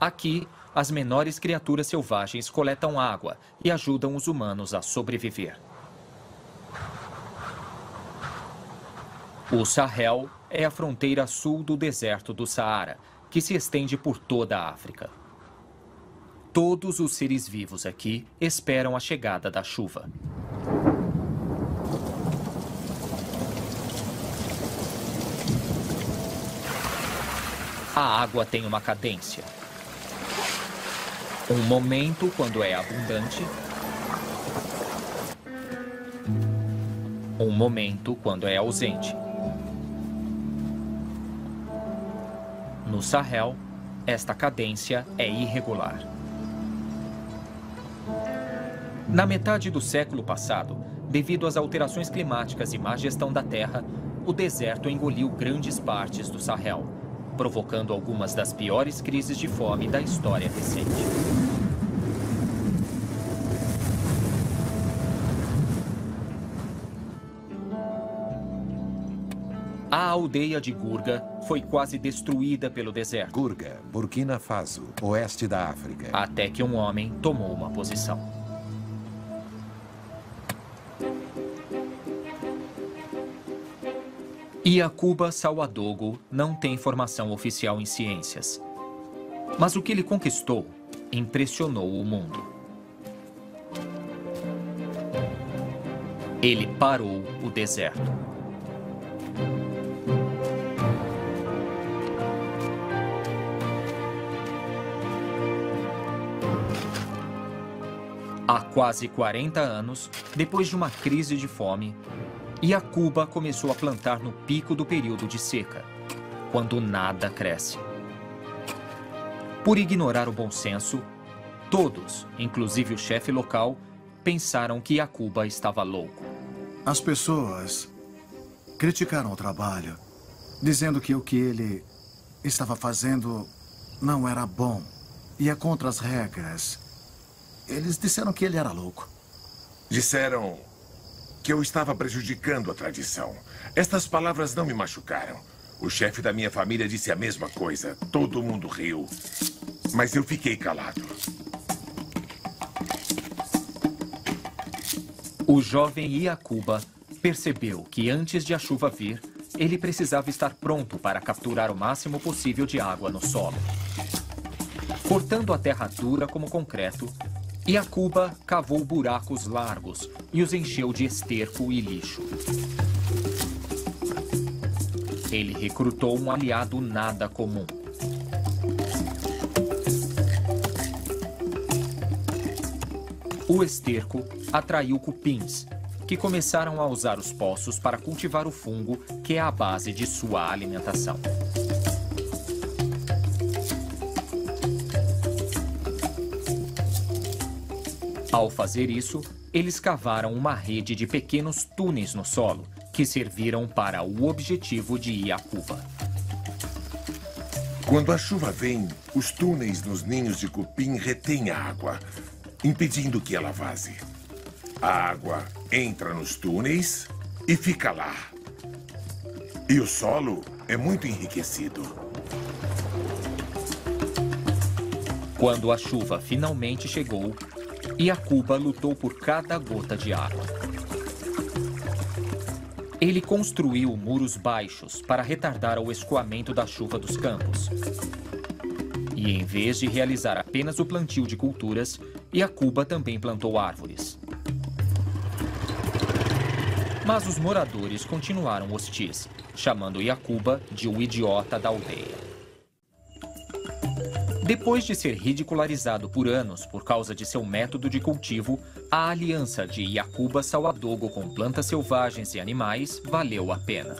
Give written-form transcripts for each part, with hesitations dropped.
Aqui, as menores criaturas selvagens coletam água e ajudam os humanos a sobreviver. O Sahel é a fronteira sul do deserto do Saara, que se estende por toda a África. Todos os seres vivos aqui esperam a chegada da chuva. A água tem uma cadência. Um momento quando é abundante. Um momento quando é ausente. No Sahel, esta cadência é irregular. Na metade do século passado, devido às alterações climáticas e má gestão da terra, o deserto engoliu grandes partes do Sahel, provocando algumas das piores crises de fome da história recente. A aldeia de Gurga foi quase destruída pelo deserto. Gurga, Burkina Faso, oeste da África. Até que um homem tomou uma posição. Yakuba Sawadogo não tem formação oficial em ciências. Mas o que ele conquistou impressionou o mundo. Ele parou o deserto. Há quase 40 anos, depois de uma crise de fome, Yakuba começou a plantar no pico do período de seca, quando nada cresce. Por ignorar o bom senso, todos, inclusive o chefe local, pensaram que Yakuba estava louco. As pessoas criticaram o trabalho, dizendo que o que ele estava fazendo não era bom, ia contra as regras. Eles disseram que ele era louco. Disseram que eu estava prejudicando a tradição. Estas palavras não me machucaram. O chefe da minha família disse a mesma coisa. Todo mundo riu. Mas eu fiquei calado. O jovem Yakuba percebeu que antes de a chuva vir, ele precisava estar pronto para capturar o máximo possível de água no solo. Cortando a terra dura como concreto, Yakuba cavou buracos largos e os encheu de esterco e lixo. Ele recrutou um aliado nada comum. O esterco atraiu cupins, que começaram a usar os poços para cultivar o fungo que é a base de sua alimentação. Ao fazer isso, eles cavaram uma rede de pequenos túneis no solo, que serviram para o objetivo de Yakuba. Quando a chuva vem, os túneis nos ninhos de cupim retêm a água, impedindo que ela vaze. A água entra nos túneis e fica lá. E o solo é muito enriquecido. Quando a chuva finalmente chegou, Yakuba lutou por cada gota de água. Ele construiu muros baixos para retardar o escoamento da chuva dos campos. E em vez de realizar apenas o plantio de culturas, Yakuba também plantou árvores. Mas os moradores continuaram hostis, chamando Yakuba de o idiota da aldeia. Depois de ser ridicularizado por anos por causa de seu método de cultivo, a aliança de Yakuba Sawadogo com plantas selvagens e animais valeu a pena.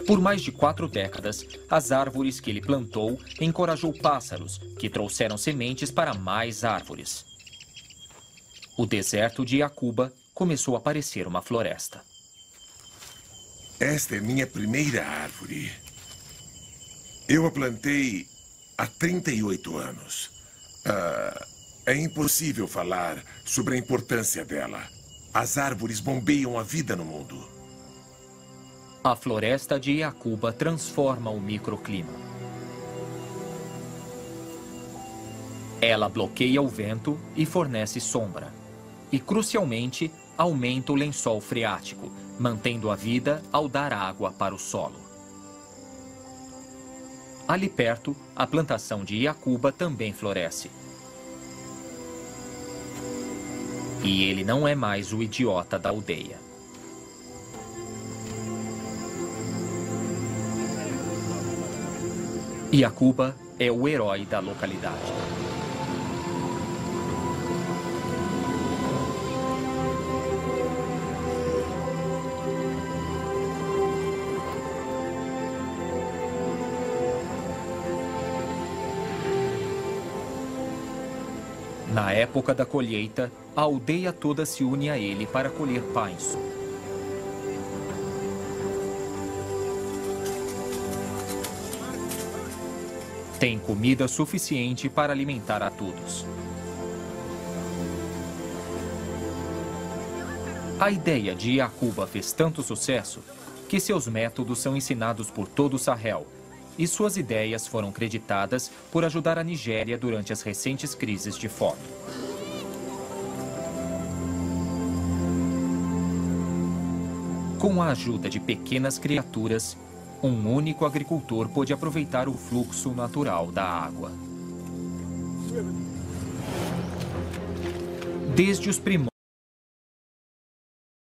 Por mais de 4 décadas, as árvores que ele plantou encorajou pássaros, que trouxeram sementes para mais árvores. O deserto de Yakuba começou a parecer uma floresta. Esta é minha primeira árvore. Eu a plantei há 38 anos. É impossível falar sobre a importância dela. As árvores bombeiam a vida no mundo. A floresta de Yakuba transforma o microclima. Ela bloqueia o vento e fornece sombra. E, crucialmente, aumenta o lençol freático, mantendo a vida ao dar água para o solo. Ali perto, a plantação de Iacuba também floresce. E ele não é mais o idiota da aldeia. Iacuba é o herói da localidade. Na época da colheita, a aldeia toda se une a ele para colher painço. Tem comida suficiente para alimentar a todos. A ideia de Iacuba fez tanto sucesso que seus métodos são ensinados por todo o Sahel e suas ideias foram creditadas por ajudar a Nigéria durante as recentes crises de fome. Com a ajuda de pequenas criaturas, um único agricultor pôde aproveitar o fluxo natural da água. Desde os primórdios,